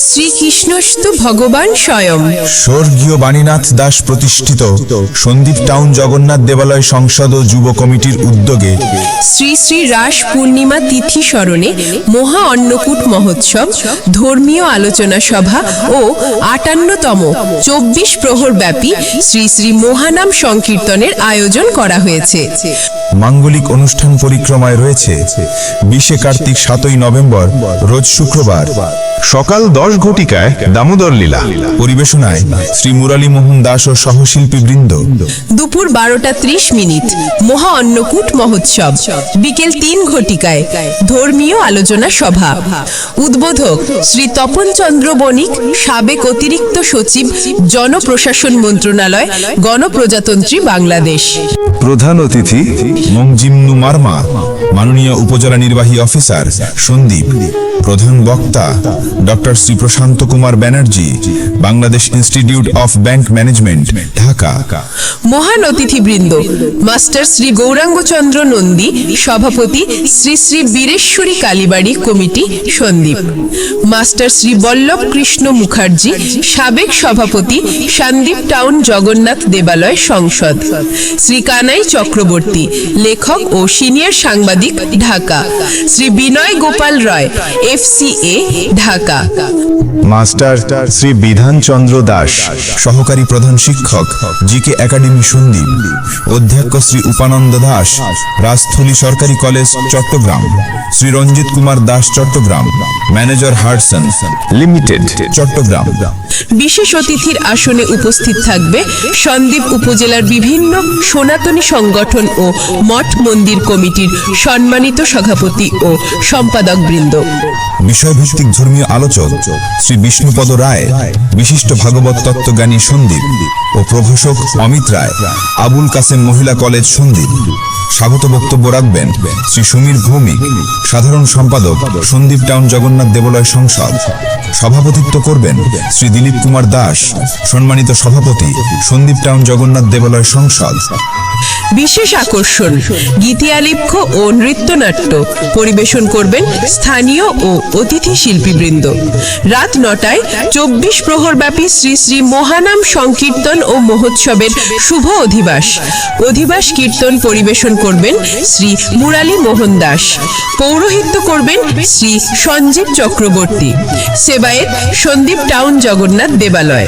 শ্রীকৃষ্ণস্তু ভগবান স্বয়ং। স্বর্গীয় বাণীনাথ দাস প্রতিষ্ঠিত সন্দীপ টাউন জগন্নাথ দেবালয় সংসদ ও যুব কমিটির উদ্যোগে শ্রী শ্রী রাস পূর্ণিমা তিথি স্মরণে মহা অন্নকূট মহোৎসব, ধর্মীয় আলোচনা সভা ও ৫৮তম ২৪ প্রহর ব্যাপী শ্রী শ্রী মহানাম সংকীর্তনের আয়োজন করা হয়েছে। মাঙ্গলিক অনুষ্ঠান পরিক্রমায় রয়েছে ২০ কার্তিক ৭ই নভেম্বর রোজ শুক্রবার সকাল ১০ ঘটিকায় দামোদর লীলা, পরিবেশনায় শ্রী মুরালী মোহন দাস ও সহশিল্পী বৃন্দ। দুপুর ১২টা ৩০ মিনিট মহা অন্নকূট মহোৎসব, বিকেল ৩ ঘটিকায় ধর্মীয় আলোচনা সভা। উদ্বোধক শ্রী তপন চন্দ্র বণিক, সাবেক অতিরিক্ত সচিব, জনপ্রশাসন মন্ত্রণালয়, গণপ্রজাতন্ত্রী বাংলাদেশ। প্রধান অতিথি মংজিমনু মার্মা, মাননীয় উপজেলা নির্বাহী অফিসার সন্দীপ। প্রধান বক্তা doctor Shri Prashanta Kumar Banerjee, Bangladesh institute of bank management, Dhaka. মহান অতিথিবৃন্দ মাস্টার শ্রী গৌরাঙ্গচন্দ্র নন্দী, সভাপতি শ্রী শ্রী বীরেশ্বরী কালীবাড়ি কমিটি সন্দীপ। মাস্টার শ্রী বল্লভ কৃষ্ণ মুখার্জি, সাবেক সভাপতি সন্দীপ টাউন জগন্নাথ দেবালয় সংসদ। শ্রী কানাই চক্রবর্তী, লেখক ও সিনিয়র সাংবাদিক, ঢাকা। শ্রী বিনয় গোপাল রায়, FCA, ঢাকা। মাস্টার শ্রী বিধানচন্দ্র দাস, সহকারী প্রধান শিক্ষক, GK একাডেমি সন্দীপ। অধ্যক্ষ শ্রী উপানন্দ দাস, রাজস্থলী সরকারি college, Chittagong. Shri Ranjit Kumar Das, Chittagong. Manager Hartson limited, Chittagong. বিশেষ অতিথির আসনে উপস্থিত থাকবে সন্দ্বীপ উপজেলার বিভিন্ন সনাতনী সংগঠন ও মঠ মন্দির কমিটির সম্মানিত সভাপতি ও সম্পাদক বৃন্দ। বিষয়ভিত্তিক ধর্মীয় আলোচক শ্রী বিষ্ণুপদ রায়, বিশিষ্ট ভাগবত তত্ত্বজ্ঞানী সন্দীপ ও প্রভাষক অমিত রায়, আবুল কাসেম মহিলা কলেজ সন্দীপ। স্বাগত বক্তব্য রাখবেন শ্রী সমীর ভৌমিক, সাধারণ সম্পাদক সন্দীপ টাউন জগন্নাথ দেবালয় সংসদ। সভাপতিত্ব করবেন শ্রী দিলীপ কুমার দাস, সম্মানিত সভাপতি সন্দীপ টাউন জগন্নাথ দেবালয় সংসদ। বিশেষ আকর্ষণ গীতি আলিখ্য ও নৃত্যনাট্য পরিবেশন করবেন স্থানীয় ও অতিথি শিল্পীবৃন্দ। রাত ৯টায় ২৪ প্রহর ব্যাপী শ্রী শ্রী মহানাম সংকীর্তন ও মহোৎসবের শুভ অধিবাস কীর্তন পরিবেশন করবেন শ্রী মুরালী মোহন দাস। পৌরোহিত্য করবেন শ্রী সঞ্জীব চক্রবর্তী। সেবায়েত সন্দীপ টাউন জগন্নাথ দেবালয়।